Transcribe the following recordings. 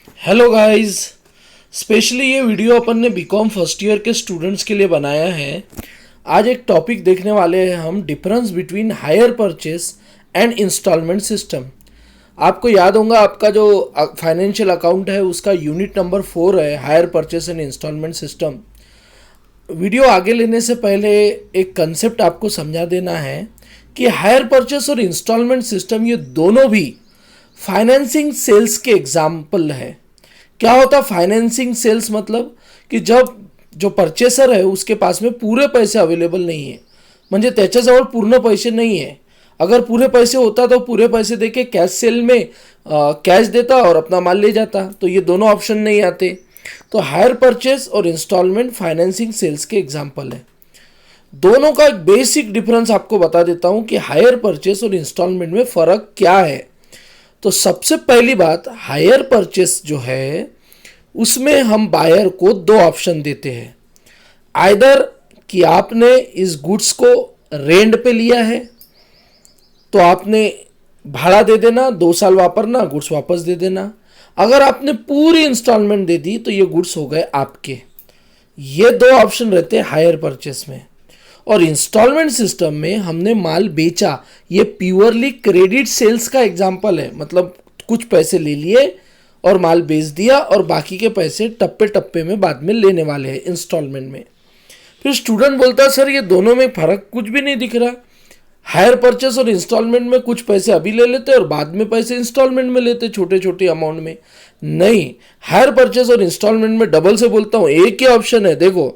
Hello guys. Specially ये video अपन ने BCom first year के स्टूडेंट्स के लिए बनाया है। आज एक टॉपिक देखने वाले हैं हम, difference between hire purchase and installment system. आपको याद होगा आपका जो फाइनेंशियल अकाउंट है उसका यूनिट नंबर 4 है, hire purchase and installment system. Video आगे लेने से पहले एक कंसेप्ट आपको समझा देना है कि हायर परचेस और इंस्टॉलमेंट सिस्टम ये दोनों भी फाइनेंसिंग सेल्स के एग्जाम्पल है। क्या होता फाइनेंसिंग सेल्स? मतलब कि जब जो परचेसर है उसके पास में पूरे पैसे अवेलेबल नहीं है, म्हणजे त्याच्याजवळ पूर्ण पैसे नहीं है। अगर पूरे पैसे होता तो पूरे पैसे देके कैश सेल में कैश देता और अपना माल ले जाता, तो ये दोनों ऑप्शन नहीं आते। तो हायर परचेस और इंस्टॉलमेंट फाइनेंसिंग सेल्स के एग्जाम्पल है। दोनों का एक बेसिक डिफरेंस आपको बता देता हूं कि हायर परचेस और इंस्टॉलमेंट में फ़र्क क्या है। तो सबसे पहली बात, हायर परचेस जो है उसमें हम बायर को दो ऑप्शन देते हैं। आइदर कि आपने इस गुड्स को रेंट पे लिया है तो आपने भाड़ा दे देना, 2 साल वापरना, गुड्स वापस दे देना। अगर आपने पूरी इंस्टॉलमेंट दे दी तो ये गुड्स हो गए आपके। ये दो ऑप्शन रहते हैं हायर परचेस में। और इंस्टॉलमेंट सिस्टम में हमने माल बेचा, ये प्योरली क्रेडिट सेल्स का एग्जाम्पल है। मतलब कुछ पैसे ले लिए और माल बेच दिया और बाकी के पैसे टप्पे टप्पे में बाद में लेने वाले हैं इंस्टॉलमेंट में। फिर स्टूडेंट बोलता है सर ये दोनों में फ़र्क कुछ भी नहीं दिख रहा। हायर परचेस और इंस्टॉलमेंट में कुछ पैसे अभी ले लेते और बाद में पैसे इंस्टॉलमेंट में लेते, छोटे छोटे अमाउंट में। नहीं, हायर परचेस और इंस्टॉलमेंट में डबल से बोलता हूँ, एक ही ऑप्शन है। देखो,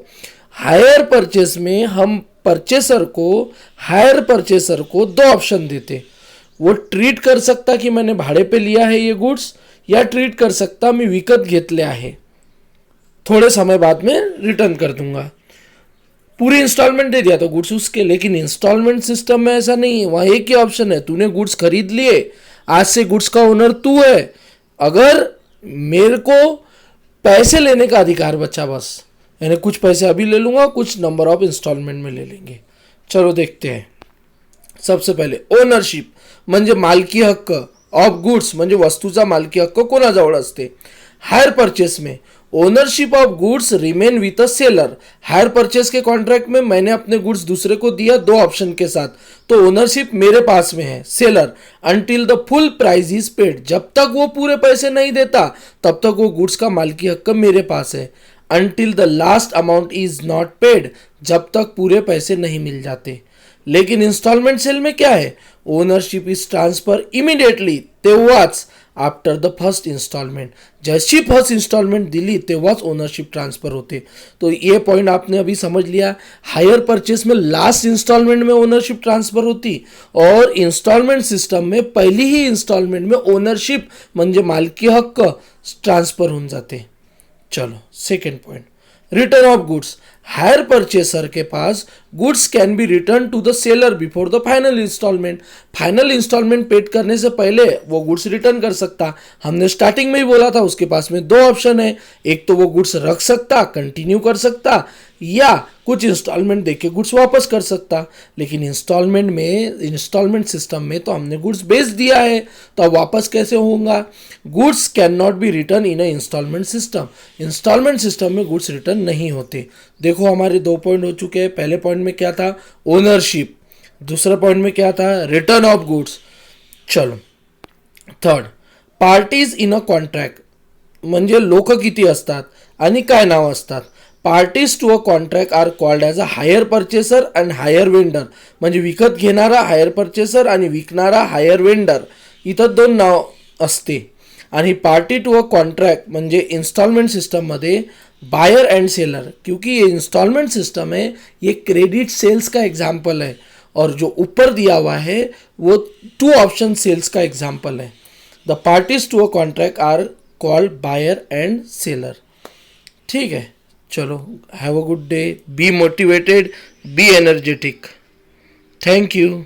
हायर परचेस में हम परचेसर को, हायर परचेसर को दो ऑप्शन देते। वो ट्रीट कर सकता कि मैंने भाड़े पे लिया है ये गुड्स, या ट्रीट कर सकता मी विकत घेतले आहे, थोड़े समय बाद में रिटर्न कर दूंगा। पूरी इंस्टॉलमेंट दे दिया तो गुड्स उसके। लेकिन इंस्टॉलमेंट सिस्टम में ऐसा नहीं है, वहाँ एक ही ऑप्शन है। तूने गुड्स खरीद लिए, आज से गुड्स का ओनर तू है। अगर मेरे को पैसे लेने का अधिकार बचा बस, यानी कुछ पैसे अभी ले लूँगा, कुछ नंबर ऑफ इंस्टॉलमेंट में ले लेंगे। चलो देखते हैं। सबसे पहले ओनरशिप म्हणजे मालकी हक्क ऑफ गुड्स, म्हणजे वस्तूचा मालकी हक्क कोणाजवळ असते। हायर परचेस में ownership of goods remain with a seller. Hire purchase के कॉन्ट्रैक्ट में मैंने अपने गुड्स दूसरे को दिया दो ऑप्शन के साथ, तो ओनरशिप मेरे पास में है, seller. Until the full price is paid, जब तक वो पूरे पैसे नहीं देता तब तक वो गुड्स का मालकी हक्क मेरे पास है। Until the last amount is not paid, जब तक पूरे पैसे नहीं मिल जाते। लेकिन इंस्टॉलमेंट सेल में क्या है, ओनरशिप इज ट्रांसफर इमिडिएटली, तेव्हाच आफ्टर द फर्स्ट इंस्टॉलमेंट। जैसी फर्स्ट इंस्टॉलमेंट दिली तेव्हाच ओनरशिप ट्रांसफर होते। तो ये पॉइंट आपने अभी समझ लिया। हायर परचेस में लास्ट इंस्टॉलमेंट में ओनरशिप ट्रांसफर होती और इंस्टॉलमेंट सिस्टम में पहली ही इंस्टॉलमेंट में ओनरशिप म्हणजे मालकी हक्क ट्रांसफर होऊन जाते। चलो second point, return of goods. Hire purchaser के पास goods can be return to the seller before the final installment. Final installment paid करने से पहले वो गुड्स रिटर्न कर सकता। हमने स्टार्टिंग में ही बोला था उसके पास में दो ऑप्शन है, एक तो वो गुड्स रख सकता, कंटिन्यू कर सकता, या कुछ इंस्टॉलमेंट देके गुड्स वापस कर सकता। लेकिन इंस्टॉलमेंट सिस्टम में तो हमने गुड्स बेच दिया है, तो अब वापस कैसे होगा? Goods can not be return in a installment system. Installment system में गुड्स रिटर्न नहीं होते। देखो हमारे 2 पॉइंट हो चुके हैं। पहले पॉइंट में क्या था, ओनरशिप। दूसरा पॉइंट में क्या था, रिटर्न ऑफ गुड्स। चलो third, parties in a contract म्हणजे लोक किती असतात आणि काय नाव असतात। Parties to a contract are called as a hire purchaser and hire vendor, म्हणजे विकत घेणारा हायर परचेसर आणि विकणारा हायर वेंडर, इथं 2 नाव असते। आणि पार्टी टू अ कॉन्ट्रैक्ट म्हणजे इंस्टॉलमेंट सिस्टम मध्ये बायर एंड सेलर, क्योंकि ये इंस्टॉलमेंट सिस्टम है, ये क्रेडिट सेल्स का एग्जाम्पल है। और जो ऊपर दिया हुआ है वो 2 ऑप्शन सेल्स का एग्जाम्पल है। The parties to a contract are called buyer and seller. ठीक है, चलो have a good day, be motivated, be energetic. Thank you.